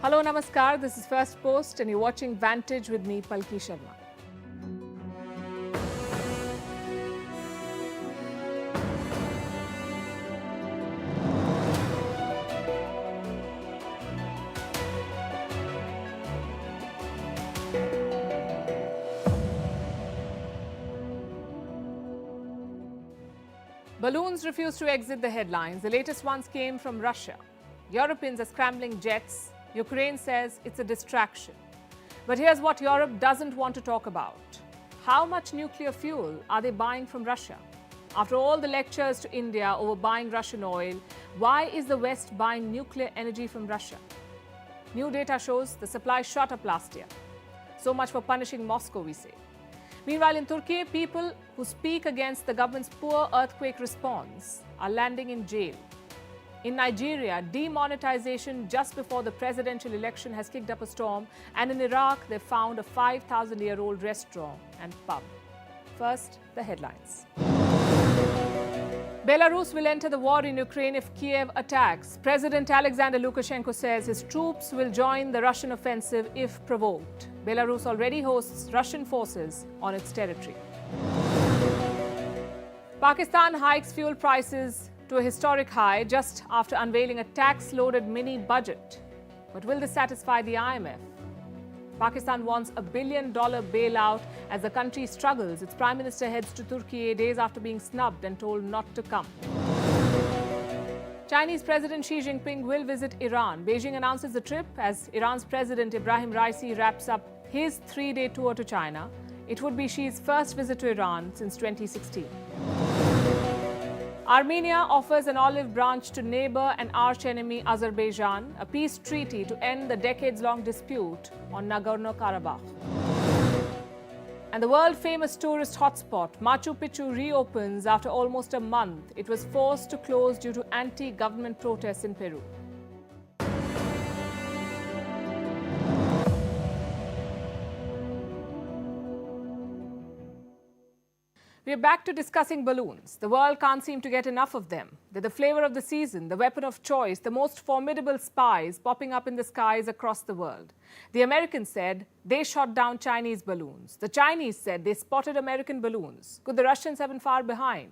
Hello, Namaskar. This is Firstpost and you're watching Vantage with me, Palki Sharma. Balloons refuse to exit the headlines. The latest ones came from Russia. Europeans are scrambling jets. Ukraine says it's a distraction. But here's what Europe doesn't want to talk about. How much nuclear fuel are they buying from Russia? After all the lectures to India over buying Russian oil, why is the West buying nuclear energy from Russia? New data shows the supply shot up last year. So much for punishing Moscow, we say. Meanwhile, in Turkey, people who speak against the government's poor earthquake response are landing in jail. In Nigeria, demonetization just before the presidential election has kicked up a storm, and in Iraq, they found a 5,000-year-old restaurant and pub. First, the headlines. Belarus will enter the war in Ukraine if Kiev attacks. President Alexander Lukashenko says his troops will join the Russian offensive if provoked. Belarus already hosts Russian forces on its territory. Pakistan hikes fuel prices to a historic high just after unveiling a tax-loaded mini budget. But will this satisfy the IMF? Pakistan wants a $1 billion bailout as the country struggles. Its Prime Minister heads to Turkey days after being snubbed and told not to come. Chinese President Xi Jinping will visit Iran. Beijing announces the trip as Iran's President Ibrahim Raisi wraps up his 3-day tour to China. It would be Xi's first visit to Iran since 2016. Armenia offers an olive branch to neighbor and arch-enemy Azerbaijan, a peace treaty to end the decades-long dispute on Nagorno-Karabakh. And the world-famous tourist hotspot, Machu Picchu, reopens after almost a month. It was forced to close due to anti-government protests in Peru. We're back to discussing balloons. The world can't seem to get enough of them. They're the flavor of the season, the weapon of choice, the most formidable spies popping up in the skies across the world. The Americans said they shot down Chinese balloons. The Chinese said they spotted American balloons. Could the Russians have been far behind?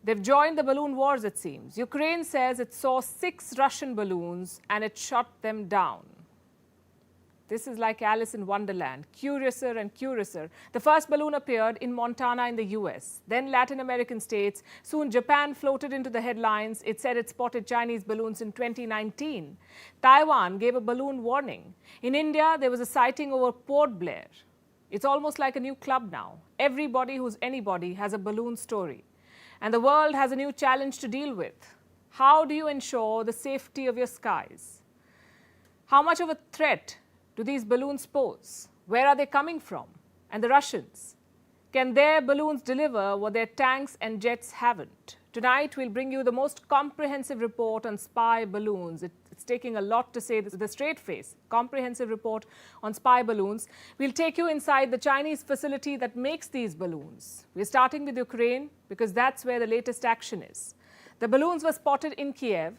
They've joined the balloon wars, it seems. Ukraine says it saw 6 Russian balloons and it shot them down. This is like Alice in Wonderland, curiouser and curiouser. The first balloon appeared in Montana in the US, then Latin American states. Soon Japan floated into the headlines. It said it spotted Chinese balloons in 2019. Taiwan gave a balloon warning. In India, there was a sighting over Port Blair. It's almost like a new club now. Everybody who's anybody has a balloon story. And the world has a new challenge to deal with. How do you ensure the safety of your skies? How much of a threat do these balloons pose? Where are they coming from? And the Russians? Can their balloons deliver what their tanks and jets haven't? Tonight, we'll bring you the most comprehensive report on spy balloons. It's taking a lot to say this with a straight face. Comprehensive report on spy balloons. We'll take you inside the Chinese facility that makes these balloons. We're starting with Ukraine because that's where the latest action is. The balloons were spotted in Kiev.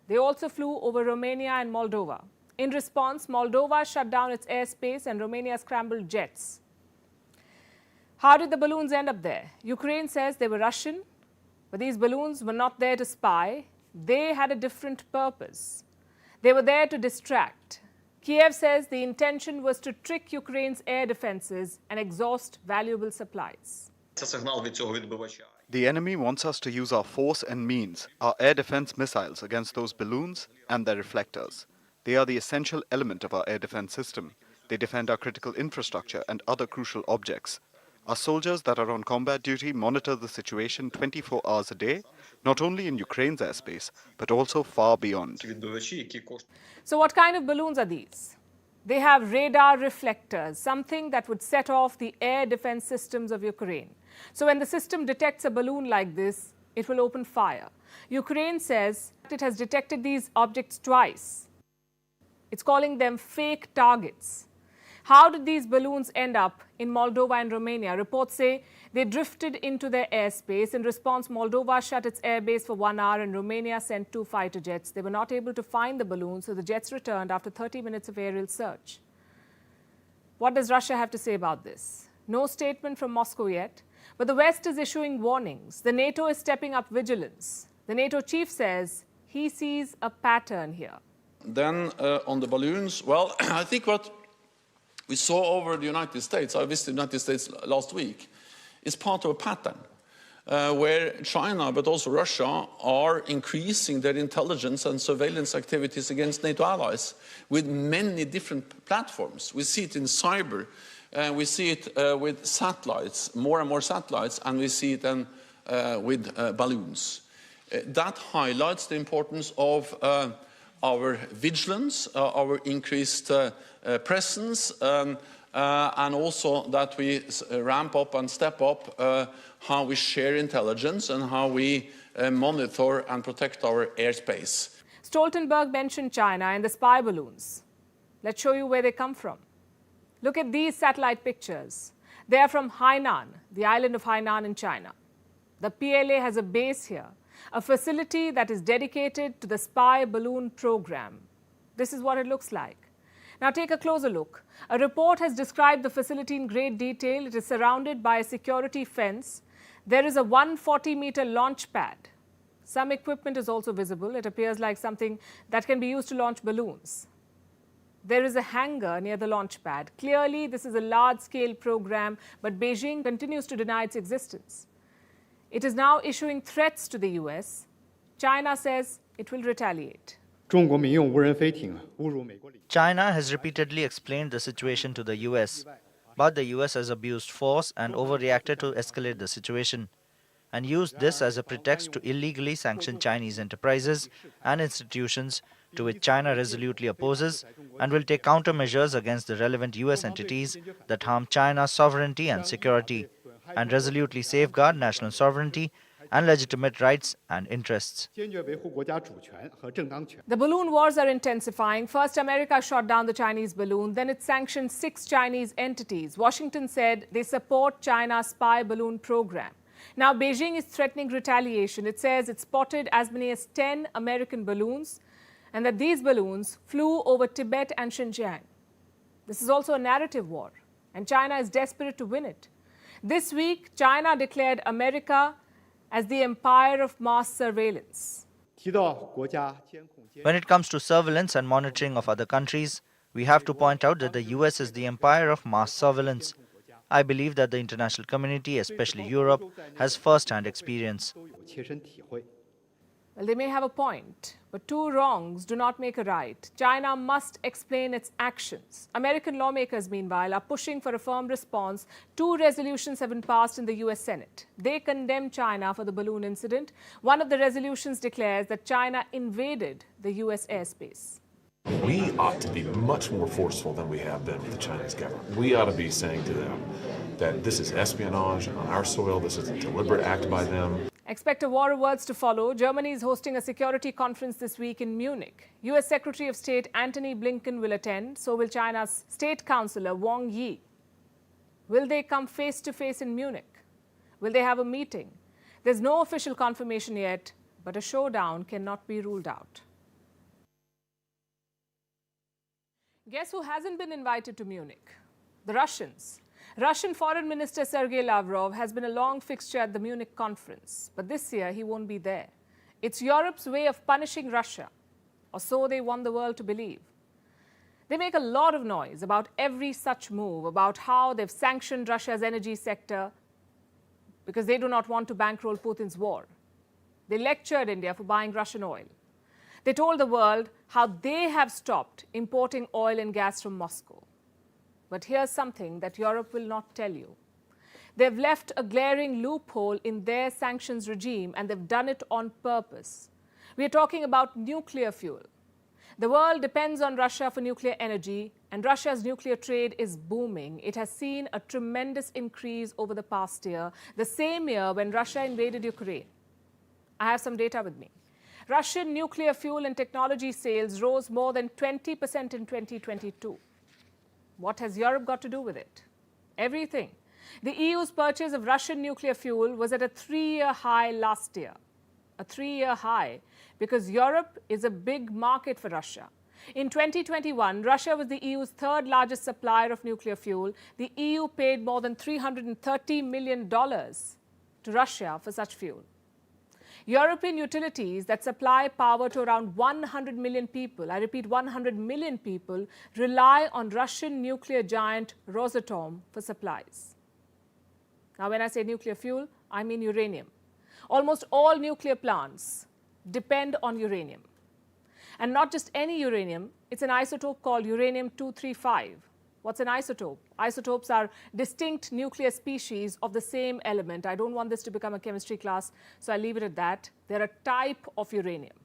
They also flew over Romania and Moldova. In response, Moldova shut down its airspace and Romania scrambled jets. How did the balloons end up there? Ukraine says they were Russian, but these balloons were not there to spy. They had a different purpose. They were there to distract. Kiev says the intention was to trick Ukraine's air defenses and exhaust valuable supplies. The enemy wants us to use our force and means, our air defense missiles against those balloons and their reflectors. They are the essential element of our air defense system. They defend our critical infrastructure and other crucial objects. Our soldiers that are on combat duty monitor the situation 24 hours a day, not only in Ukraine's airspace, but also far beyond. So what kind of balloons are these? They have radar reflectors, something that would set off the air defense systems of Ukraine. So when the system detects a balloon like this, it will open fire. Ukraine says it has detected these objects twice. It's calling them fake targets. How did these balloons end up in Moldova and Romania? Reports say They drifted into their airspace. In response, Moldova shut its airbase for 1 hour and Romania sent 2 fighter jets. They were not able to find the balloon, so the jets returned after 30 minutes of aerial search. What does Russia have to say about this? No statement from Moscow yet, but the West is issuing warnings. The NATO is stepping up vigilance. The NATO chief says he sees a pattern here. Then on the balloons, well, I think what we saw over the United States, I visited the United States last week, is part of a pattern where China, but also Russia, are increasing their intelligence and surveillance activities against NATO allies with many different platforms. We see it in cyber, we see it with satellites, more and more satellites, and we see it then with balloons. That highlights the importance of our vigilance, our increased presence, and also that we ramp up and step up how we share intelligence and how we monitor and protect our airspace. Stoltenberg mentioned China and the spy balloons. Let's show you where they come from. Look at these satellite pictures. They are from Hainan, the island of Hainan in China. The PLA has a base here, a facility that is dedicated to the spy balloon program. This is what it looks like. Now take a closer look. A report has described the facility in great detail. It is surrounded by a security fence. There is a 140-meter launch pad. Some equipment is also visible. It appears like something that can be used to launch balloons. There is a hangar near the launch pad. Clearly, this is a large-scale program, but Beijing continues to deny its existence. It is now issuing threats to the US. China says it will retaliate. China has repeatedly explained the situation to the US, but the US has abused force and overreacted to escalate the situation, and used this as a pretext to illegally sanction Chinese enterprises and institutions to which China resolutely opposes and will take countermeasures against the relevant US entities that harm China's sovereignty and security, and resolutely safeguard national sovereignty and legitimate rights and interests. The balloon wars are intensifying. First, America shot down the Chinese balloon. Then it sanctioned 6 Chinese entities. Washington said they support China's spy balloon program. Now, Beijing is threatening retaliation. It says it spotted as many as 10 American balloons and that these balloons flew over Tibet and Xinjiang. This is also a narrative war, and China is desperate to win it. This week, China declared America as the empire of mass surveillance. When it comes to surveillance and monitoring of other countries, we have to point out that the US is the empire of mass surveillance. I believe that the international community, especially Europe, has first-hand experience. Well, they may have a point, but 2 wrongs do not make a right. China must explain its actions. American lawmakers, meanwhile, are pushing for a firm response. 2 resolutions have been passed in the US Senate. They condemn China for the balloon incident. One of the resolutions declares that China invaded the US airspace. We ought to be much more forceful than we have been with the Chinese government. We ought to be saying to them that this is espionage on our soil, this is a deliberate act by them. Expect a war of words to follow. Germany is hosting a security conference this week in Munich. US Secretary of State Antony Blinken will attend. So will China's State Councillor Wang Yi. Will they come face to face in Munich? Will they have a meeting? There's no official confirmation yet, but a showdown cannot be ruled out. Guess who hasn't been invited to Munich? The Russians. Russian Foreign Minister Sergei Lavrov has been a long fixture at the Munich conference, but this year he won't be there. It's Europe's way of punishing Russia, or so they want the world to believe. They make a lot of noise about every such move, about how they've sanctioned Russia's energy sector because they do not want to bankroll Putin's war. They lectured India for buying Russian oil. They told the world how they have stopped importing oil and gas from Moscow. But here's something that Europe will not tell you. They've left a glaring loophole in their sanctions regime, and they've done it on purpose. We are talking about nuclear fuel. The world depends on Russia for nuclear energy, and Russia's nuclear trade is booming. It has seen a tremendous increase over the past year, the same year when Russia invaded Ukraine. I have some data with me. Russian nuclear fuel and technology sales rose more than 20% in 2022. What has Europe got to do with it? Everything. The EU's purchase of Russian nuclear fuel was at a 3-year high last year. A 3-year high because Europe is a big market for Russia. In 2021, Russia was the EU's third largest supplier of nuclear fuel. The EU paid more than $330 million to Russia for such fuel. European utilities that supply power to around 100 million people, I repeat 100 million people, rely on Russian nuclear giant Rosatom for supplies. Now, when I say nuclear fuel, I mean uranium. Almost all nuclear plants depend on uranium. And not just any uranium, it's an isotope called uranium-235. What's an isotope? Isotopes are distinct nuclear species of the same element. I don't want this to become a chemistry class, so I'll leave it at that. They're a type of uranium,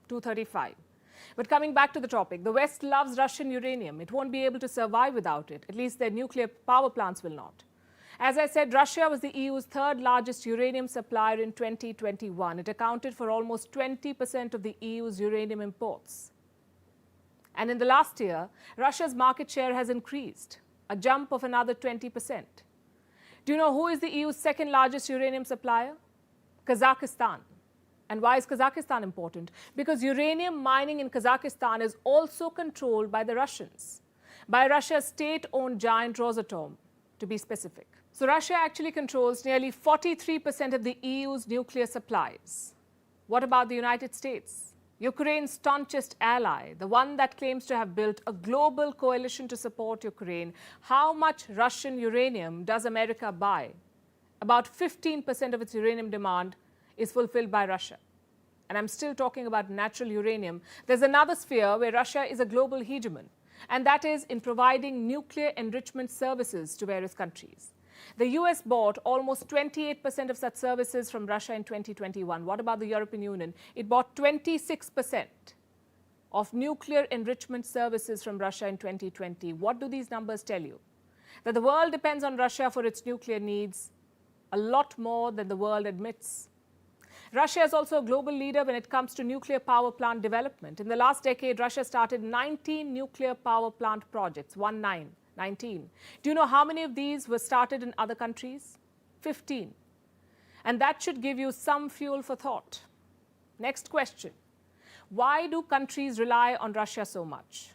235. But coming back to the topic, the West loves Russian uranium. It won't be able to survive without it. At least their nuclear power plants will not. As I said, Russia was the EU's third largest uranium supplier in 2021. It accounted for almost 20% of the EU's uranium imports. And in the last year, Russia's market share has increased, a jump of another 20%. Do you know who is the EU's second largest uranium supplier? Kazakhstan. And why is Kazakhstan important? Because uranium mining in Kazakhstan is also controlled by the Russians, by Russia's state-owned giant Rosatom, to be specific. So Russia actually controls nearly 43% of the EU's nuclear supplies. What about the United States? Ukraine's staunchest ally, the one that claims to have built a global coalition to support Ukraine. How much Russian uranium does America buy? About 15% of its uranium demand is fulfilled by Russia. And I'm still talking about natural uranium. There's another sphere where Russia is a global hegemon, and that is in providing nuclear enrichment services to various countries. The US bought almost 28% of such services from Russia in 2021. What about the European Union? It bought 26% of nuclear enrichment services from Russia in 2020. What do these numbers tell you? That the world depends on Russia for its nuclear needs a lot more than the world admits. Russia is also a global leader when it comes to nuclear power plant development. In the last decade, Russia started 19 nuclear power plant projects, 19. Do you know how many of these were started in other countries? 15. And that should give you some fuel for thought. Next question. Why do countries rely on Russia so much?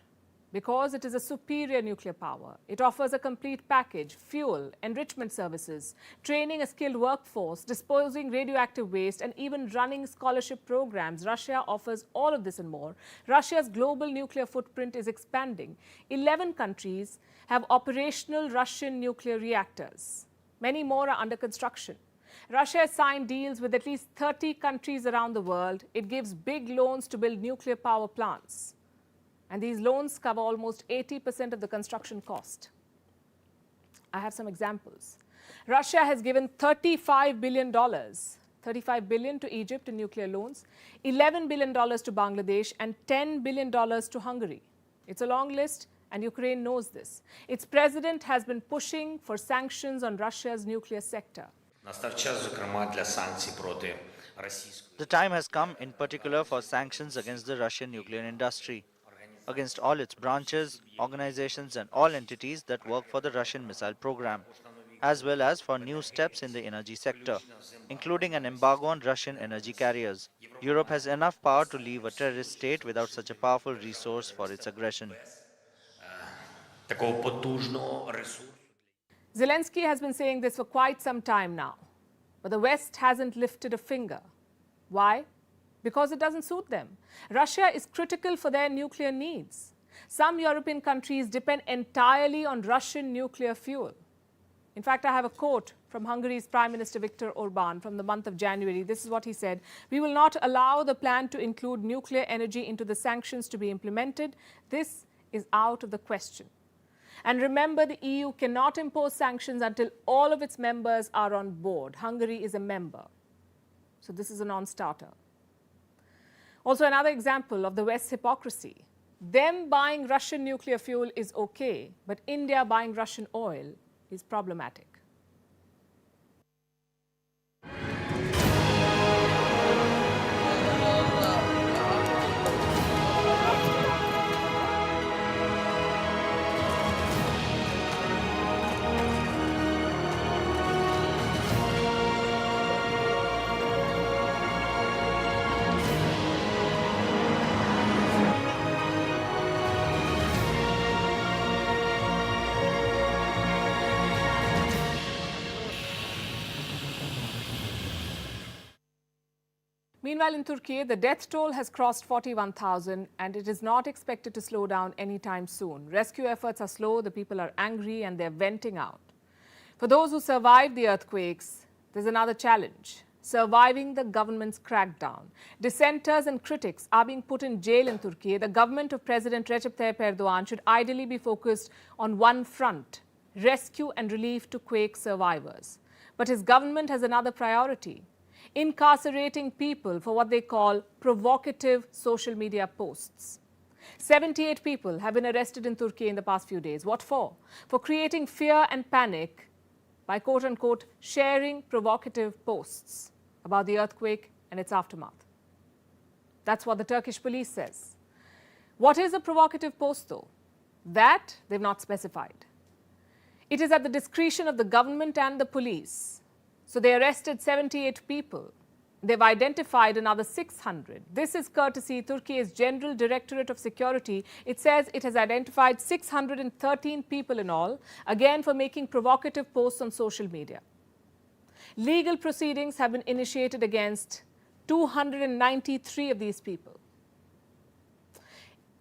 Because it is a superior nuclear power. It offers a complete package: fuel, enrichment services, training a skilled workforce, disposing radioactive waste, and even running scholarship programs. Russia offers all of this and more. Russia's global nuclear footprint is expanding. 11 countries have operational Russian nuclear reactors. Many more are under construction. Russia has signed deals with at least 30 countries around the world. It gives big loans to build nuclear power plants. And these loans cover almost 80% of the construction cost. I have some examples. Russia has given $35 billion to Egypt in nuclear loans, $11 billion to Bangladesh, and $10 billion to Hungary. It's a long list, and Ukraine knows this. Its president has been pushing for sanctions on Russia's nuclear sector. The time has come, in particular, for sanctions against the Russian nuclear industry, against all its branches, organizations, and all entities that work for the Russian missile program, as well as for new steps in the energy sector, including an embargo on Russian energy carriers. Europe has enough power to leave a terrorist state without such a powerful resource for its aggression. Zelensky has been saying this for quite some time now, but the West hasn't lifted a finger. Why? Because it doesn't suit them. Russia is critical for their nuclear needs. Some European countries depend entirely on Russian nuclear fuel. In fact, I have a quote from Hungary's Prime Minister Viktor Orban from the month of January. This is what he said: "We will not allow the plan to include nuclear energy into the sanctions to be implemented. This is out of the question." And remember, the EU cannot impose sanctions until all of its members are on board. Hungary is a member. So this is a non-starter. Also, another example of the West's hypocrisy. Them buying Russian nuclear fuel is okay, but India buying Russian oil is problematic. Meanwhile, in Turkey, the death toll has crossed 41,000 and it is not expected to slow down anytime soon. Rescue efforts are slow, the people are angry and they're venting out. For those who survived the earthquakes, there's another challenge: surviving the government's crackdown. Dissenters and critics are being put in jail in Turkey. The government of President Recep Tayyip Erdogan should ideally be focused on one front: rescue and relief to quake survivors. But his government has another priority: incarcerating people for what they call provocative social media posts. 78 people have been arrested in Turkey in the past few days. What for? For creating fear and panic by quote-unquote sharing provocative posts about the earthquake and its aftermath. That's what the Turkish police says. What is a provocative post, though? That they've not specified. It is at the discretion of the government and the police. So they arrested 78 people. They've identified another 600. This is courtesy Turkey's General Directorate of Security. It says it has identified 613 people in all, again for making provocative posts on social media. Legal proceedings have been initiated against 293 of these people.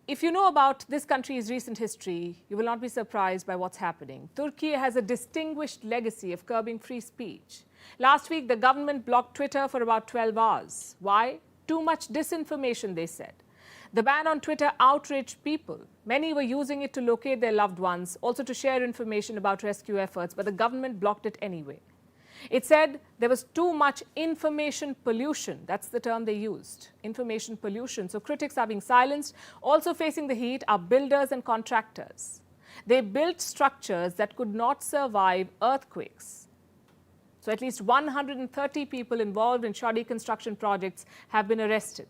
If you know about this country's recent history, you will not be surprised by what's happening. Turkey has a distinguished legacy of curbing free speech. Last week, the government blocked Twitter for about 12 hours. Why? Too much disinformation, they said. The ban on Twitter outraged people. Many were using it to locate their loved ones, also to share information about rescue efforts, but the government blocked it anyway. It said there was too much information pollution. That's the term they used, information pollution. So critics are being silenced. Also facing the heat are builders and contractors. They built structures that could not survive earthquakes. So at least 130 people involved in shoddy construction projects have been arrested,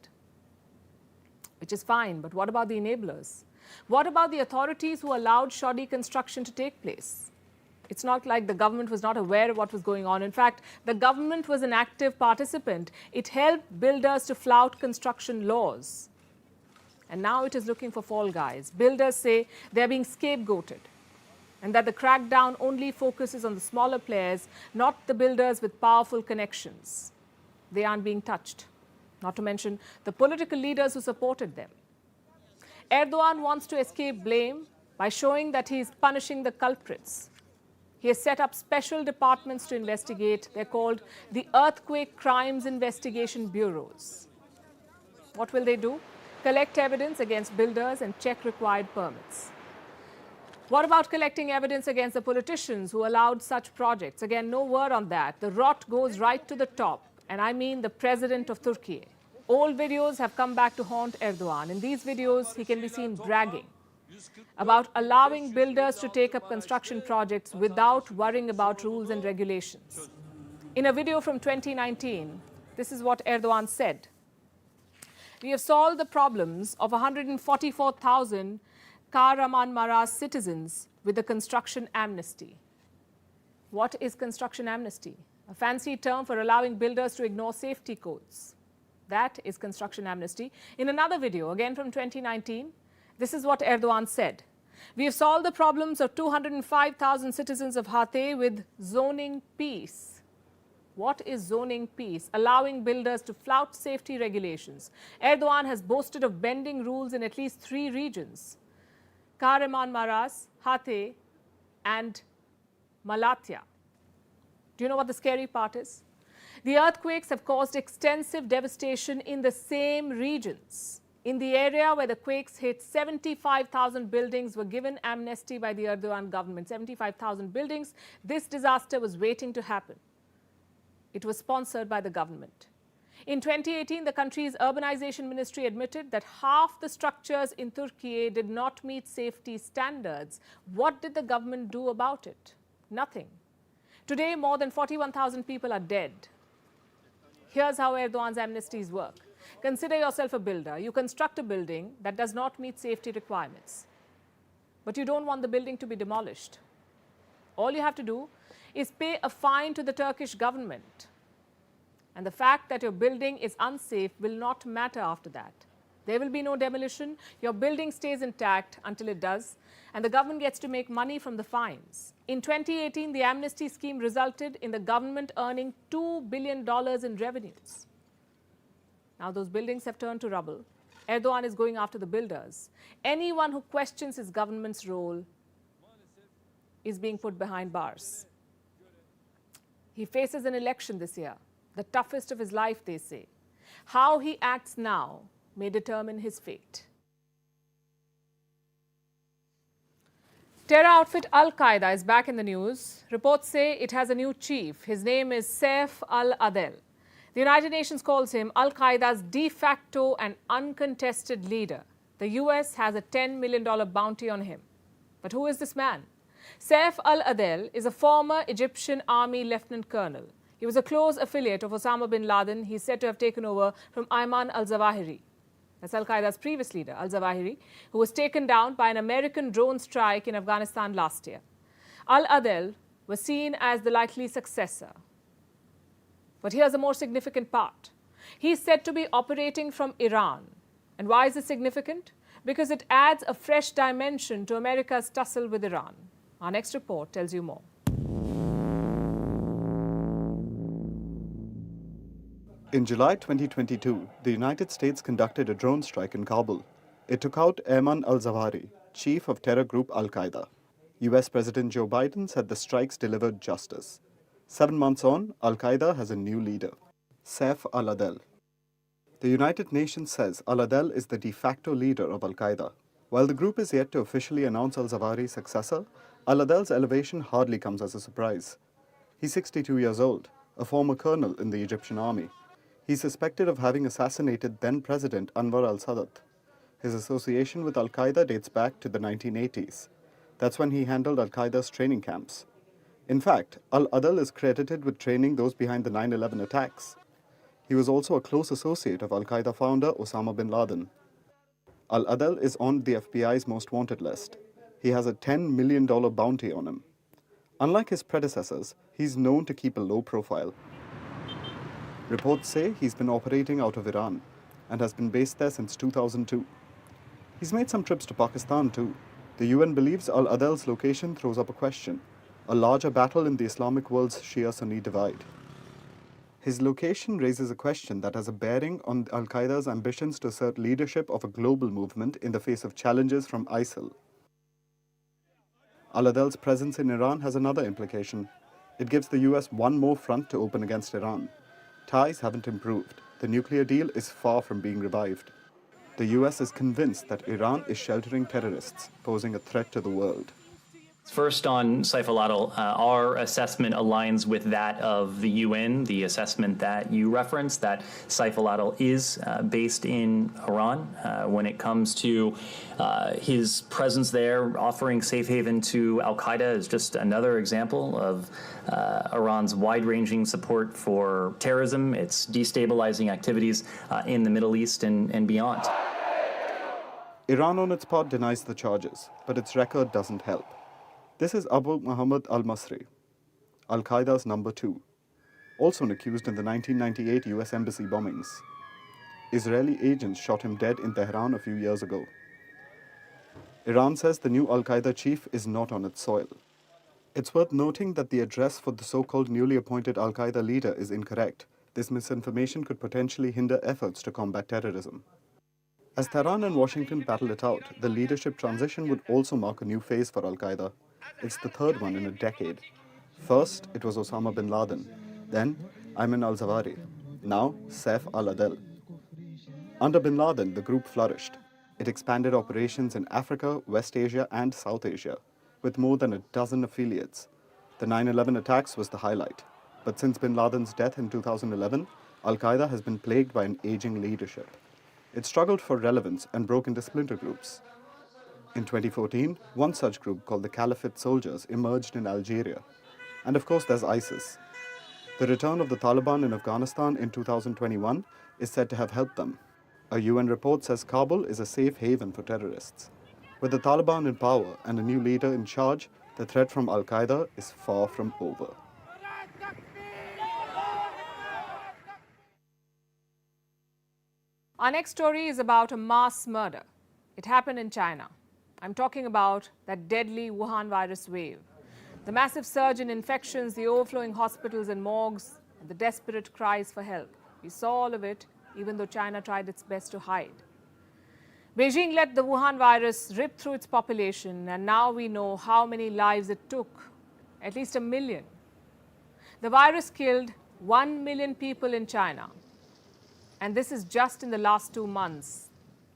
which is fine. But what about the enablers? What about the authorities who allowed shoddy construction to take place? It's not like the government was not aware of what was going on. In fact, the government was an active participant. It helped builders to flout construction laws. And now it is looking for fall guys. Builders say they're being scapegoated, and that the crackdown only focuses on the smaller players, not the builders with powerful connections. They aren't being touched, not to mention the political leaders who supported them. Erdogan wants to escape blame by showing that he is punishing the culprits. He has set up special departments to investigate. They're called the Earthquake Crimes Investigation Bureaus. What will they do? Collect evidence against builders and check required permits. What about collecting evidence against the politicians who allowed such projects? Again, no word on that. The rot goes right to the top, and I mean the president of Turkey. Old videos have come back to haunt Erdogan. In these videos, he can be seen bragging about allowing builders to take up construction projects without worrying about rules and regulations. In a video from 2019, this is what Erdogan said: "We have solved the problems of 144,000 Kahramanmaraş citizens with the construction amnesty." What is construction amnesty? A fancy term for allowing builders to ignore safety codes. That is construction amnesty. In another video, again from 2019, this is what Erdogan said: "We have solved the problems of 205,000 citizens of Hatay with zoning peace." What is zoning peace? Allowing builders to flout safety regulations. Erdogan has boasted of bending rules in at least 3 regions: Kahramanmaraş, Hatay, and Malatya. Do you know what the scary part is? The earthquakes have caused extensive devastation in the same regions. In the area where the quakes hit, 75,000 buildings were given amnesty by the Erdogan government. 75,000 buildings. This disaster was waiting to happen. It was sponsored by the government. In 2018, the country's urbanization ministry admitted that half the structures in Turkey did not meet safety standards. What did the government do about it? Nothing. Today, more than 41,000 people are dead. Here's how Erdogan's amnesties work. Consider yourself a builder. You construct a building that does not meet safety requirements, but you don't want the building to be demolished. All you have to do is pay a fine to the Turkish government. And the fact that your building is unsafe will not matter after that. There will be no demolition. Your building stays intact until it does, and the government gets to make money from the fines. In 2018, the amnesty scheme resulted in the government earning $2 billion in revenues. Now those buildings have turned to rubble. Erdogan is going after the builders. Anyone who questions his government's role is being put behind bars. He faces an election this year, the toughest of his life, they say. How he acts now may determine his fate. Terror outfit Al-Qaeda is back in the news. Reports say it has a new chief. His name is Saif al-Adel. The United Nations calls him Al-Qaeda's de facto and uncontested leader. The US has a $10 million bounty on him. But who is this man? Saif al-Adel is a former Egyptian army lieutenant colonel. He was a close affiliate of Osama bin Laden. He's said to have taken over from Ayman al-Zawahiri. That's Al-Qaeda's previous leader, al-Zawahiri, who was taken down by an American drone strike in Afghanistan last year. Al-Adel was seen as the likely successor. But here's a more significant part. He's said to be operating from Iran. And why is it significant? Because it adds a fresh dimension to America's tussle with Iran. Our next report tells you more. In July 2022, the United States conducted a drone strike in Kabul. It took out Ayman al-Zawahiri, chief of terror group Al-Qaeda. US President Joe Biden said the strikes delivered justice. 7 months on, Al-Qaeda has a new leader, Saif al-Adel. The United Nations says al-Adel is the de facto leader of Al-Qaeda. While the group is yet to officially announce al-Zawahiri's successor, al-Adel's elevation hardly comes as a surprise. He's 62 years old, a former colonel in the Egyptian army. He's suspected of having assassinated then-President Anwar al-Sadat. His association with Al-Qaeda dates back to the 1980s. That's when he handled Al-Qaeda's training camps. In fact, al-Adel is credited with training those behind the 9/11 attacks. He was also a close associate of Al-Qaeda founder Osama bin Laden. Al-Adel is on the FBI's most wanted list. He has a $10 million bounty on him. Unlike his predecessors, he's known to keep a low profile. Reports say he's been operating out of Iran and has been based there since 2002. He's made some trips to Pakistan too. The UN believes al-Adel's location throws up a question, a larger battle in the Islamic world's Shia-Sunni divide. His location raises a question that has a bearing on Al-Qaeda's ambitions to assert leadership of a global movement in the face of challenges from ISIL. Al-Adel's presence in Iran has another implication. It gives the US one more front to open against Iran. Ties haven't improved. The nuclear deal is far from being revived. The US is convinced that Iran is sheltering terrorists, posing a threat to the world. First, on Saif al-Adel, our assessment aligns with that of the UN, the assessment that you referenced, that Saif al-Adel is based in Iran. When it comes to his presence there, offering safe haven to Al-Qaeda is just another example of Iran's wide-ranging support for terrorism, its destabilizing activities in the Middle East and beyond. Iran on its part denies the charges, but its record doesn't help. This is Abu Muhammad al-Masri, Al-Qaeda's number 2, also accused in the 1998 US embassy bombings. Israeli agents shot him dead in Tehran a few years ago. Iran says the new Al-Qaeda chief is not on its soil. It's worth noting that the address for the so-called newly appointed Al-Qaeda leader is incorrect. This misinformation could potentially hinder efforts to combat terrorism. As Tehran and Washington battle it out, the leadership transition would also mark a new phase for Al-Qaeda. It's the third one in a decade. First, it was Osama bin Laden. Then, Ayman al-Zawahiri. Now, Saif al-Adel. Under bin Laden, the group flourished. It expanded operations in Africa, West Asia, and South Asia, with more than a dozen affiliates. The 9/11 attacks was the highlight. But since bin Laden's death in 2011, Al-Qaeda has been plagued by an aging leadership. It struggled for relevance and broke into splinter groups. In 2014, one such group called the Caliphate Soldiers emerged in Algeria. And of course, there's ISIS. The return of the Taliban in Afghanistan in 2021 is said to have helped them. A UN report says Kabul is a safe haven for terrorists. With the Taliban in power and a new leader in charge, the threat from Al-Qaeda is far from over. Our next story is about a mass murder. It happened in China. I'm talking about that deadly Wuhan virus wave. The massive surge in infections, the overflowing hospitals and morgues, and the desperate cries for help. We saw all of it even though China tried its best to hide. Beijing let the Wuhan virus rip through its population, and now we know how many lives it took, at least 1 million. The virus killed 1 million people in China, and this is just in the last 2 months.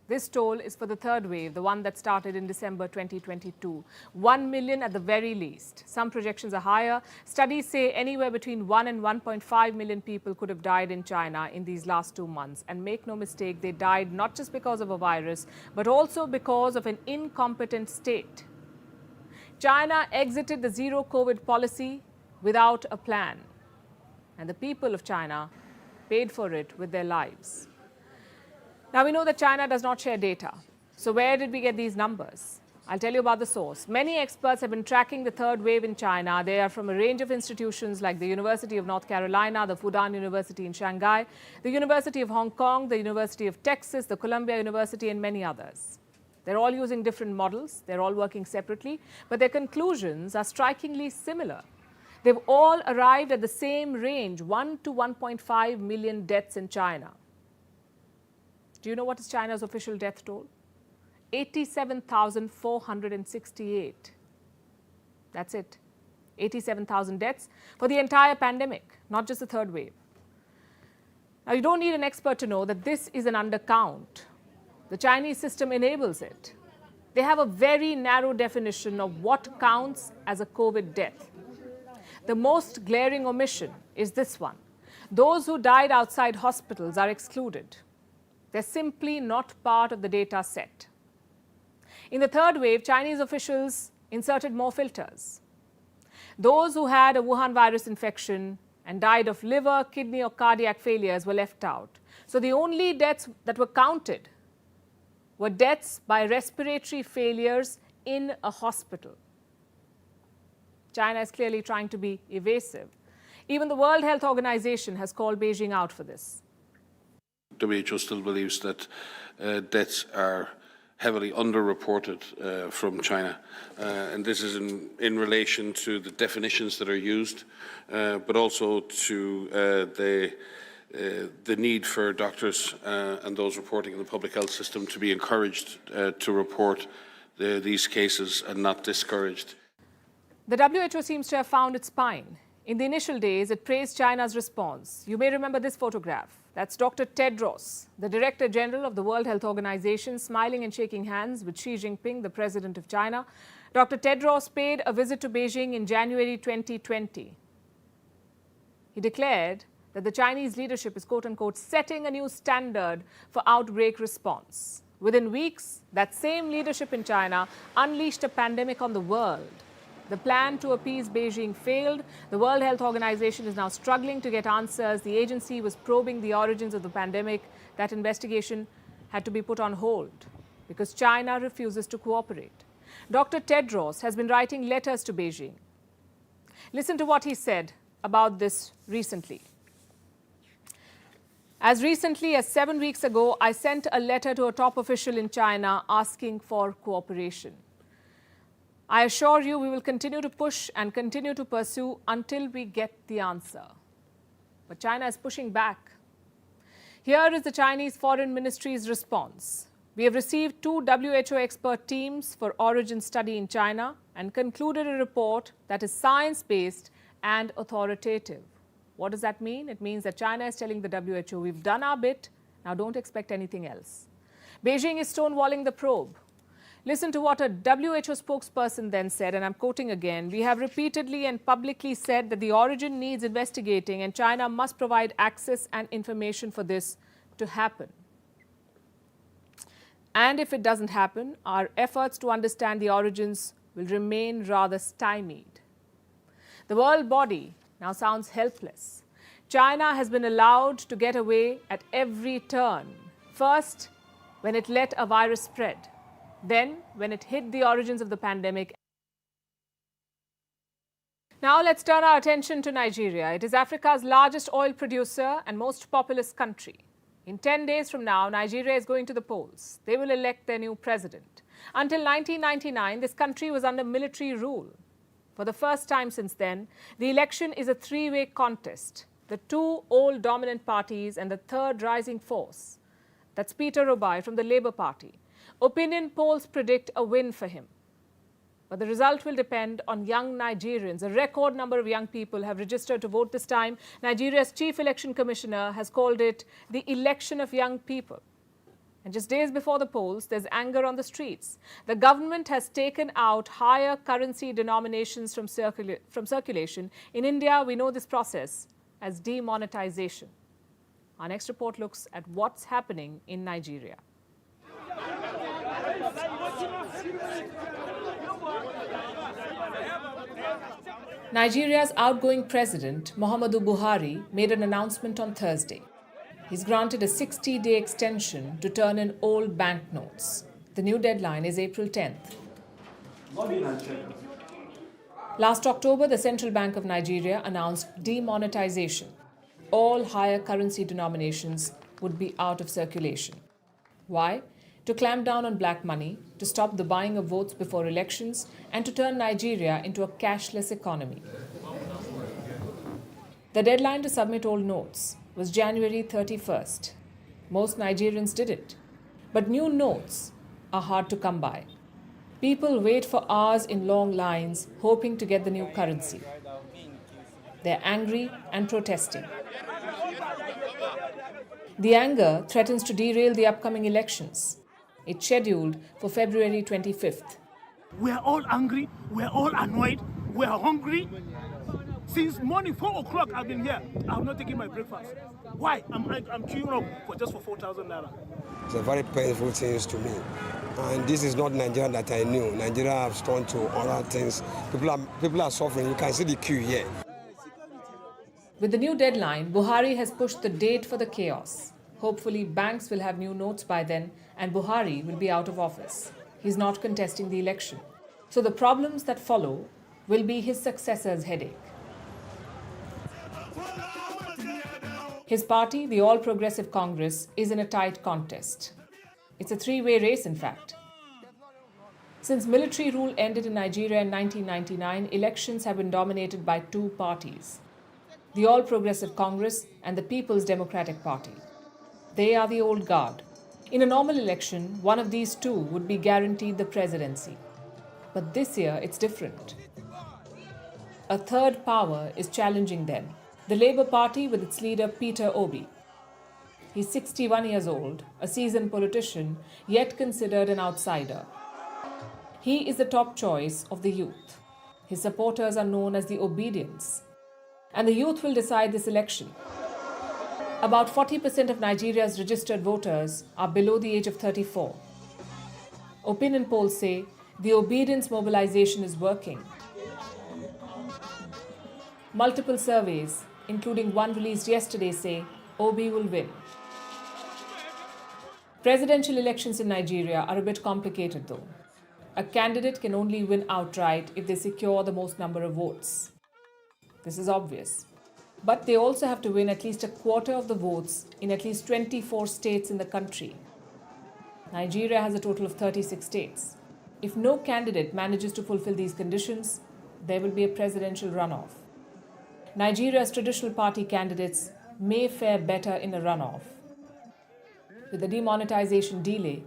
This toll is for the third wave, the one that started in December 2022. 1 million at the very least. Some projections are higher. Studies say anywhere between 1 and 1.5 million people could have died in China in these last 2 months. And make no mistake, they died not just because of a virus, but also because of an incompetent state. China exited the zero COVID policy without a plan. And the people of China paid for it with their lives. Now, we know that China does not share data. So where did we get these numbers? I'll tell you about the source. Many experts have been tracking the third wave in China. They are from a range of institutions like the University of North Carolina, the Fudan University in Shanghai, the University of Hong Kong, the University of Texas, the Columbia University, and many others. They're all using different models. They're all working separately, but their conclusions are strikingly similar. They've all arrived at the same range, 1 to 1.5 million deaths in China. Do you know what is China's official death toll? 87,468. That's it. 87,000 deaths for the entire pandemic, not just the third wave. Now, you don't need an expert to know that this is an undercount. The Chinese system enables it. They have a very narrow definition of what counts as a COVID death. The most glaring omission is this one. Those who died outside hospitals are excluded. They're simply not part of the data set. In the third wave, Chinese officials inserted more filters. Those who had a Wuhan virus infection and died of liver, kidney, or cardiac failures were left out. So the only deaths that were counted were deaths by respiratory failures in a hospital. China is clearly trying to be evasive. Even the World Health Organization has called Beijing out for this. WHO still believes that deaths are heavily underreported from China, and this is in relation to the definitions that are used, but also to the need for doctors and those reporting in the public health system to be encouraged to report these cases and not discouraged. The WHO seems to have found its spine. In the initial days, it praised China's response. You may remember this photograph. That's Dr. Tedros, the Director General of the World Health Organization, smiling and shaking hands with Xi Jinping, the President of China. Dr. Tedros paid a visit to Beijing in January 2020. He declared that the Chinese leadership is, quote-unquote, setting a new standard for outbreak response. Within weeks, that same leadership in China unleashed a pandemic on the world. The plan to appease Beijing failed. The World Health Organization is now struggling to get answers. The agency was probing the origins of the pandemic. That investigation had to be put on hold because China refuses to cooperate. Dr. Tedros has been writing letters to Beijing. Listen to what he said about this recently. As recently as 7 weeks ago, I sent a letter to a top official in China asking for cooperation. I assure you we will continue to push and continue to pursue until we get the answer. But China is pushing back. Here is the Chinese Foreign Ministry's response. We have received 2 WHO expert teams for origin study in China and concluded a report that is science-based and authoritative. What does that mean? It means that China is telling the WHO, we've done our bit, now don't expect anything else. Beijing is stonewalling the probe. Listen to what a WHO spokesperson then said, and I'm quoting again. We have repeatedly and publicly said that the origin needs investigating and China must provide access and information for this to happen. And if it doesn't happen, our efforts to understand the origins will remain rather stymied. The world body now sounds helpless. China has been allowed to get away at every turn. First, when it let a virus spread. Then, when it hid the origins of the pandemic. Now, let's turn our attention to Nigeria. It is Africa's largest oil producer and most populous country. In 10 days from now, Nigeria is going to the polls. They will elect their new president. Until 1999, this country was under military rule. For the first time since then, the election is a 3-way contest. the two old dominant parties and the third rising force. That's Peter Obi from the Labour Party. Opinion polls predict a win for him. But the result will depend on young Nigerians. A record number of young people have registered to vote this time. Nigeria's Chief Election Commissioner has called it the election of young people. And just days before the polls, there's anger on the streets. The government has taken out higher currency denominations from circulation. In India, we know this process as demonetization. Our next report looks at what's happening in Nigeria. Nigeria's outgoing president, Muhammadu Buhari, made an announcement on Thursday. He's granted a 60-day extension to turn in old banknotes. The new deadline is April 10th. Last October, the Central Bank of Nigeria announced demonetization. All higher currency denominations would be out of circulation. Why? To clamp down on black money, to stop the buying of votes before elections, and to turn Nigeria into a cashless economy. The deadline to submit old notes was January 31st. Most Nigerians did it. But new notes are hard to come by. People wait for hours in long lines, hoping to get the new currency. They're angry and protesting. The anger threatens to derail the upcoming elections. It's scheduled for February 25th. We're all angry, we're all annoyed, we're hungry. Since morning, 4 o'clock, I've been here. I've not taken my breakfast. Why? I'm queuing up for 4,000 naira. It's a very painful thing to me. And this is not Nigeria that I knew. Nigeria has turned to other things. People are suffering. You can see the queue here. With the new deadline, Buhari has pushed the date for the chaos. Hopefully, banks will have new notes by then and Buhari will be out of office. He's not contesting the election. So the problems that follow will be his successor's headache. His party, the All Progressive Congress, is in a tight contest. It's a three-way race, in fact. Since military rule ended in Nigeria in 1999, elections have been dominated by two parties, the All Progressive Congress and the People's Democratic Party. They are the old guard. In a normal election, one of these two would be guaranteed the presidency. But this year, it's different. A third power is challenging them, the Labour Party with its leader Peter Obi. He's 61 years old, a seasoned politician, yet considered an outsider. He is the top choice of the youth. His supporters are known as the Obedience. And the youth will decide this election. About 40% of Nigeria's registered voters are below the age of 34. Opinion polls say the Obedience mobilization is working. Multiple surveys, including one released yesterday, say Obi will win. Presidential elections in Nigeria are a bit complicated though. A candidate can only win outright if they secure the most number of votes. This is obvious. But they also have to win at least a quarter of the votes in at least 24 states in the country. Nigeria has a total of 36 states. If no candidate manages to fulfill these conditions, there will be a presidential runoff. Nigeria's traditional party candidates may fare better in a runoff. With the demonetization delay,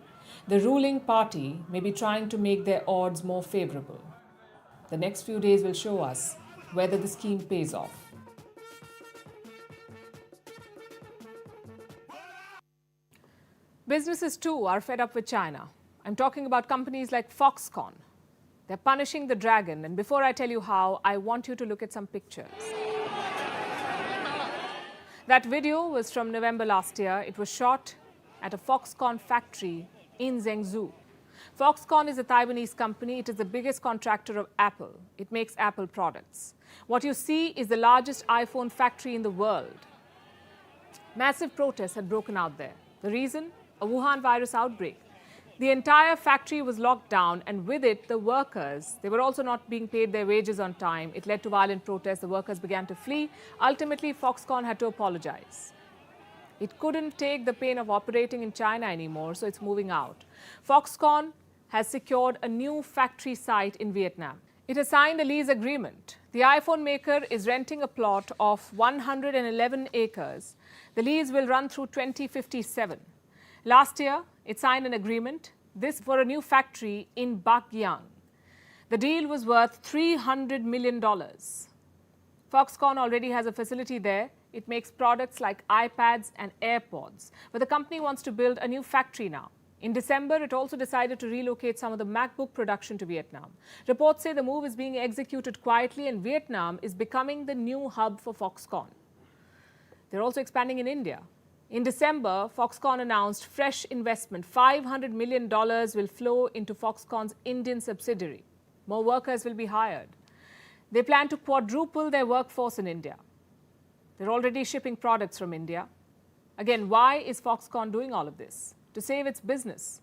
the ruling party may be trying to make their odds more favorable. The next few days will show us whether the scheme pays off. Businesses too are fed up with China. I'm talking about companies like Foxconn. They're punishing the dragon, and before I tell you how, I want you to look at some pictures. That video was from November last year. It was shot at a Foxconn factory in Zhengzhou. Foxconn is a Taiwanese company. It is the biggest contractor of Apple. It makes Apple products. What you see is the largest iPhone factory in the world. Massive protests had broken out there. The reason? A Wuhan virus outbreak. The entire factory was locked down, and with it, the workers, they were also not being paid their wages on time. It led to violent protests. The workers began to flee. Ultimately, Foxconn had to apologize. It couldn't take the pain of operating in China anymore, so it's moving out. Foxconn has secured a new factory site in Vietnam. It has signed a lease agreement. The iPhone maker is renting a plot of 111 acres. The lease will run through 2057. Last year, it signed an agreement, this for a new factory in Bakyang. The deal was worth $300 million. Foxconn already has a facility there. It makes products like iPads and AirPods. But the company wants to build a new factory now. In December, it also decided to relocate some of the MacBook production to Vietnam. Reports say the move is being executed quietly and Vietnam is becoming the new hub for Foxconn. They're also expanding in India. In December, Foxconn announced fresh investment. $500 million will flow into Foxconn's Indian subsidiary. More workers will be hired. They plan to quadruple their workforce in India. They're already shipping products from India. Again, why is Foxconn doing all of this? To save its business.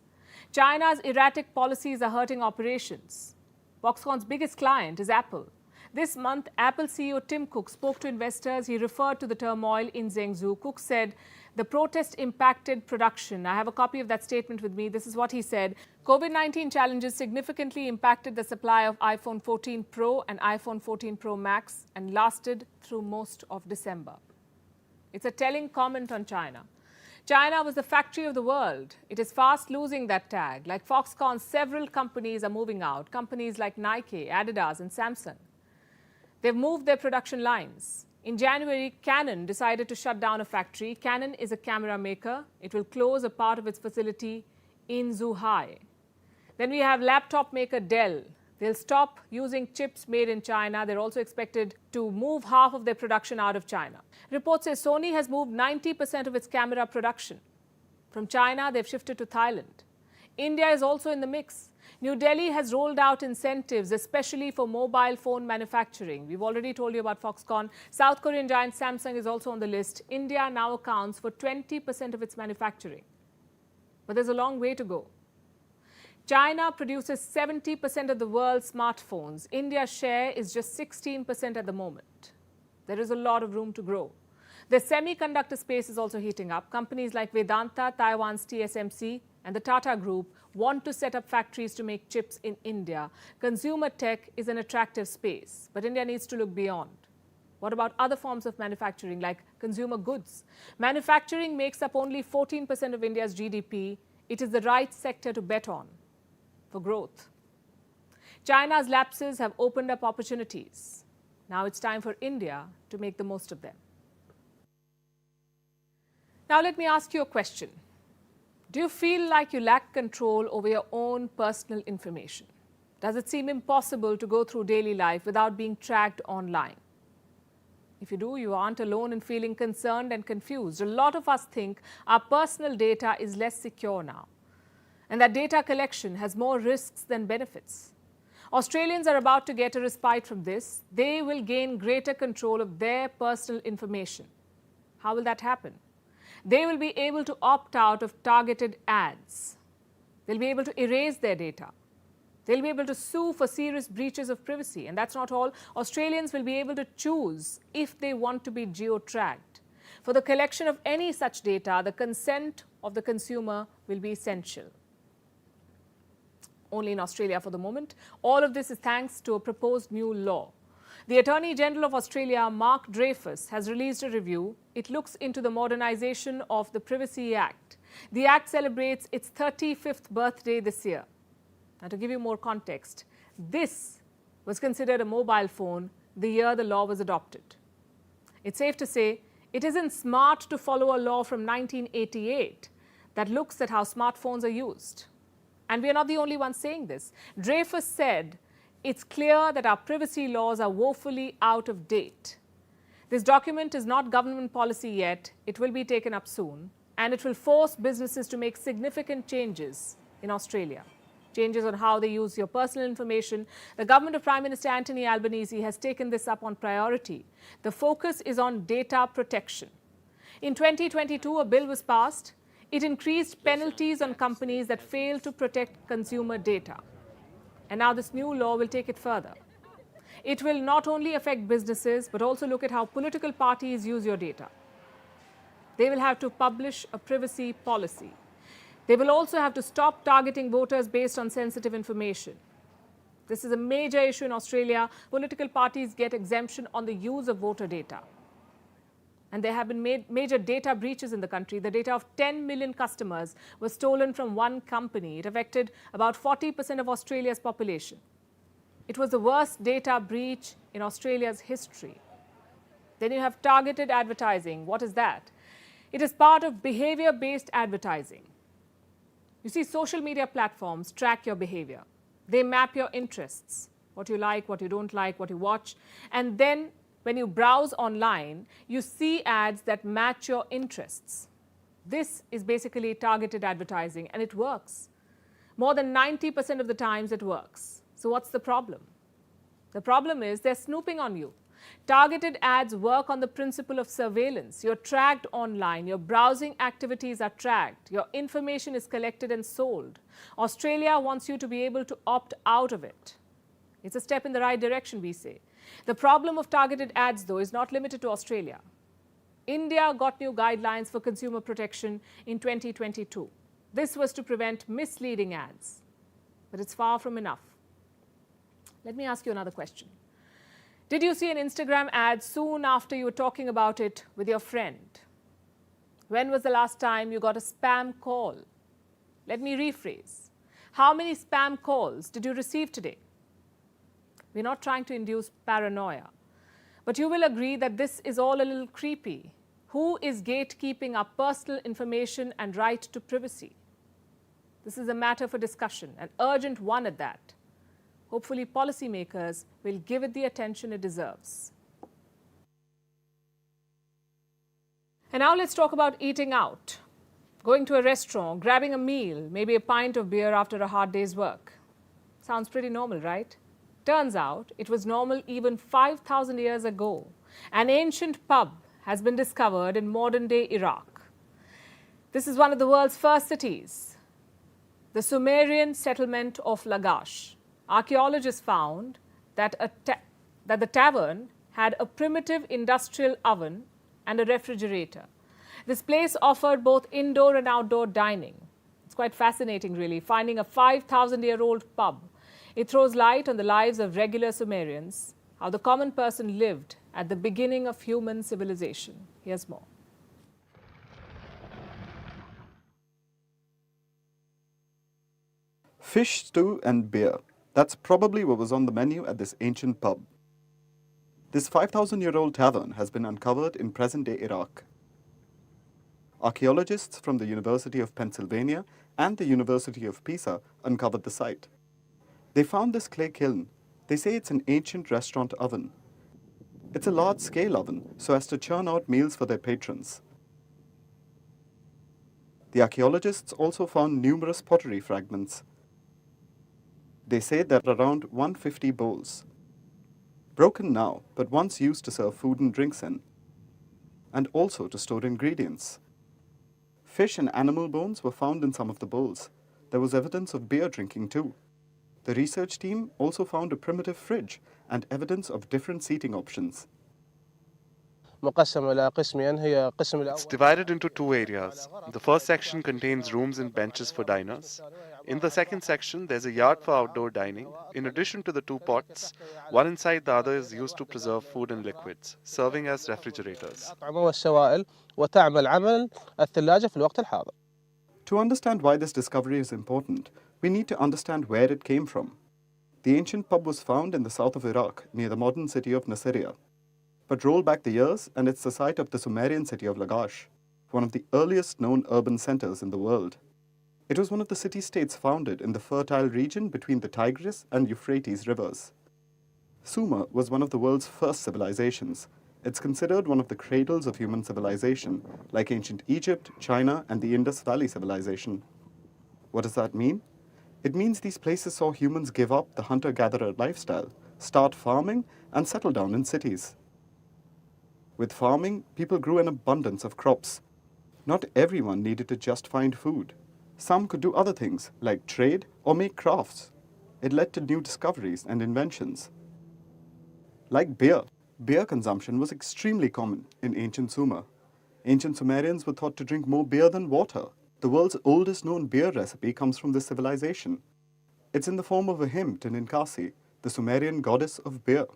China's erratic policies are hurting operations. Foxconn's biggest client is Apple. This month, Apple CEO Tim Cook spoke to investors. He referred to the turmoil in Zhengzhou. Cook said the protest impacted production. I have a copy of that statement with me. This is what he said. COVID-19 challenges significantly impacted the supply of iPhone 14 Pro and iPhone 14 Pro Max and lasted through most of December. It's a telling comment on China. China was the factory of the world. It is fast losing that tag. Like Foxconn, several companies are moving out. Companies like Nike, Adidas, and Samsung. They've moved their production lines. In January, Canon decided to shut down a factory. Canon is a camera maker. It will close a part of its facility in Zhuhai. Then we have laptop maker Dell. They'll stop using chips made in China. They're also expected to move half of their production out of China. Reports say Sony has moved 90% of its camera production. From China, they've shifted to Thailand. India is also in the mix. New Delhi has rolled out incentives, especially for mobile phone manufacturing. We've already told you about Foxconn. South Korean giant Samsung is also on the list. India now accounts for 20% of its manufacturing. But there's a long way to go. China produces 70% of the world's smartphones. India's share is just 16% at the moment. There is a lot of room to grow. The semiconductor space is also heating up. Companies like Vedanta, Taiwan's TSMC, and the Tata Group want to set up factories to make chips in India. Consumer tech is an attractive space, but India needs to look beyond. What about other forms of manufacturing, like consumer goods? Manufacturing makes up only 14% of India's GDP. It is the right sector to bet on for growth. China's lapses have opened up opportunities. Now it's time for India to make the most of them. Now let me ask you a question. Do you feel like you lack control over your own personal information? Does it seem impossible to go through daily life without being tracked online? If you do, you aren't alone in feeling concerned and confused. A lot of us think our personal data is less secure now, and that data collection has more risks than benefits. Australians are about to get a respite from this. They will gain greater control of their personal information. How will that happen? They will be able to opt out of targeted ads. They'll be able to erase their data. They'll be able to sue for serious breaches of privacy. And that's not all. Australians will be able to choose if they want to be geo-tracked. For the collection of any such data, the consent of the consumer will be essential. Only in Australia for the moment. All of this is thanks to a proposed new law. The Attorney General of Australia, Mark Dreyfus, has released a review. It looks into the modernisation of the Privacy Act. The Act celebrates its 35th birthday this year. Now, to give you more context, this was considered a mobile phone the year the law was adopted. It's safe to say it isn't smart to follow a law from 1988 that looks at how smartphones are used. And we are not the only ones saying this. Dreyfus said, it's clear that our privacy laws are woefully out of date. This document is not government policy yet. It will be taken up soon, and it will force businesses to make significant changes in Australia. Changes on how they use your personal information. The government of Prime Minister Anthony Albanese has taken this up on priority. The focus is on data protection. In 2022, a bill was passed. It increased penalties on companies that fail to protect consumer data. And now this new law will take it further. It will not only affect businesses, but also look at how political parties use your data. They will have to publish a privacy policy. They will also have to stop targeting voters based on sensitive information. This is a major issue in Australia. Political parties get exemption on the use of voter data. And there have been major data breaches in the country. The data of 10 million customers was stolen from one company. It affected about 40% of Australia's population. It was the worst data breach in Australia's history. Then you have targeted advertising. What is that? It is part of behavior-based advertising. You see, social media platforms track your behavior. They map your interests, what you like, what you don't like, what you watch. And then when you browse online, you see ads that match your interests. This is basically targeted advertising, and it works. More than 90% of the times it works. So what's the problem? The problem is they're snooping on you. Targeted ads work on the principle of surveillance. You're tracked online. Your browsing activities are tracked. Your information is collected and sold. Australia wants you to be able to opt out of it. It's a step in the right direction, we say. The problem of targeted ads, though, is not limited to Australia. India got new guidelines for consumer protection in 2022. This was to prevent misleading ads. But it's far from enough. Let me ask you another question. Did you see an Instagram ad soon after you were talking about it with your friend? When was the last time you got a spam call? Let me rephrase. How many spam calls did you receive today? We're not trying to induce paranoia, but you will agree that this is all a little creepy. Who is gatekeeping our personal information and right to privacy? This is a matter for discussion, an urgent one at that. Hopefully, policymakers will give it the attention it deserves. And now let's talk about eating out. Going to a restaurant, grabbing a meal, maybe a pint of beer after a hard day's work. Sounds pretty normal, right? Turns out it was normal even 5,000 years ago. An ancient pub has been discovered in modern-day Iraq. This is one of the world's first cities, the Sumerian settlement of Lagash. Archaeologists found that the tavern had a primitive industrial oven and a refrigerator. This place offered both indoor and outdoor dining. It's quite fascinating, really, finding a 5,000-year-old pub. It throws light on the lives of regular Sumerians, how the common person lived at the beginning of human civilization. Here's more. Fish stew and beer. That's probably what was on the menu at this ancient pub. This 5,000-year-old tavern has been uncovered in present-day Iraq. Archaeologists from the University of Pennsylvania and the University of Pisa uncovered the site. They found this clay kiln. They say it's an ancient restaurant oven. It's a large-scale oven, so as to churn out meals for their patrons. The archaeologists also found numerous pottery fragments. They say there are around 150 bowls. Broken now, but once used to serve food and drinks in, and also to store ingredients. Fish and animal bones were found in some of the bowls. There was evidence of beer drinking too. The research team also found a primitive fridge and evidence of different seating options. It's divided into two areas. The first section contains rooms and benches for diners. In the second section, there's a yard for outdoor dining. In addition to the two pots, one inside the other is used to preserve food and liquids, serving as refrigerators. To understand why this discovery is important, we need to understand where it came from. The ancient pub was found in the south of Iraq, near the modern city of Nasiriyah. But roll back the years, and it's the site of the Sumerian city of Lagash, one of the earliest known urban centers in the world. It was one of the city-states founded in the fertile region between the Tigris and Euphrates rivers. Sumer was one of the world's first civilizations. It's considered one of the cradles of human civilization, like ancient Egypt, China, and the Indus Valley civilization. What does that mean? It means these places saw humans give up the hunter-gatherer lifestyle, start farming, and settle down in cities. With farming, people grew an abundance of crops. Not everyone needed to just find food. Some could do other things, like trade or make crafts. It led to new discoveries and inventions. Like beer, beer consumption was extremely common in ancient Sumer. Ancient Sumerians were thought to drink more beer than water. The world's oldest known beer recipe comes from this civilization. It's in the form of a hymn to Ninkasi, the Sumerian goddess of beer.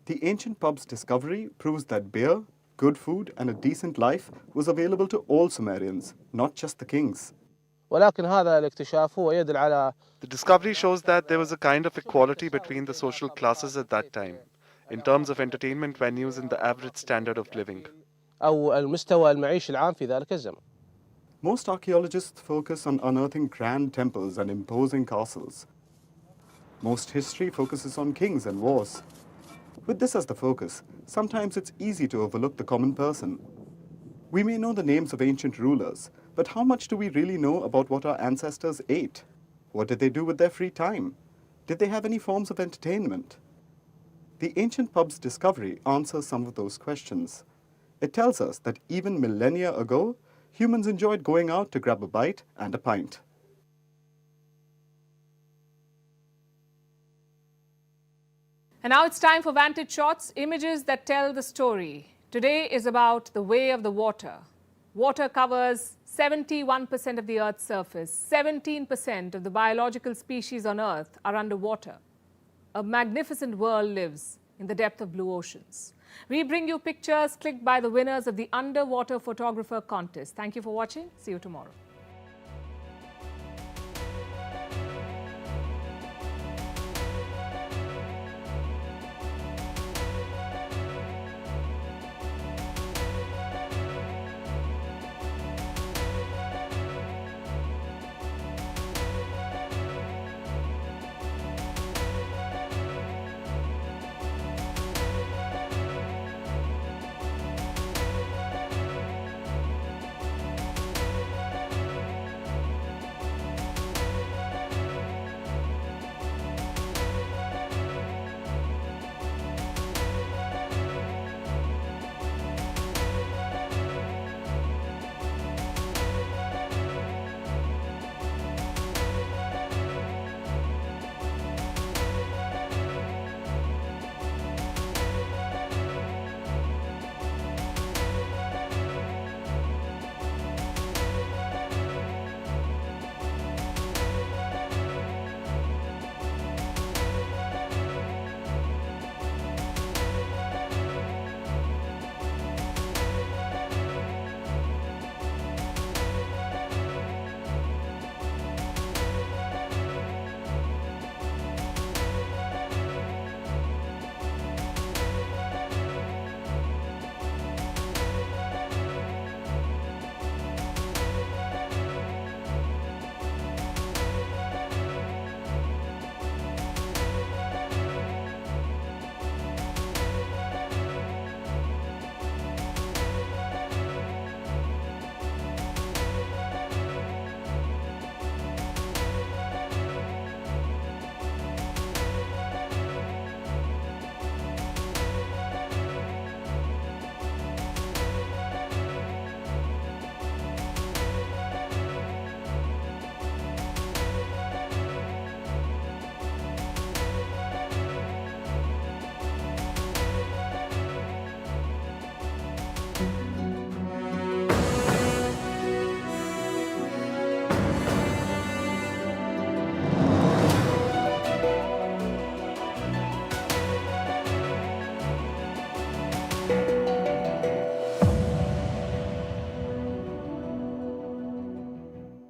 The ancient pub's discovery proves that beer, good food, and a decent life was available to all Sumerians, not just the kings. The discovery shows that there was a kind of equality between the social classes at that time, in terms of entertainment venues and the average standard of living. Most archaeologists focus on unearthing grand temples and imposing castles. Most history focuses on kings and wars. With this as the focus, sometimes it's easy to overlook the common person. We may know the names of ancient rulers, but how much do we really know about what our ancestors ate? What did they do with their free time? Did they have any forms of entertainment? The ancient pub's discovery answers some of those questions. It tells us that even millennia ago, humans enjoyed going out to grab a bite and a pint. And now it's time for Vantage Shots, images that tell the story. Today is about the way of the water. Water covers 71% of the Earth's surface. 17% of the biological species on Earth are underwater. A magnificent world lives in the depth of blue oceans. We bring you pictures clicked by the winners of the Underwater Photographer Contest. Thank you for watching. See you tomorrow.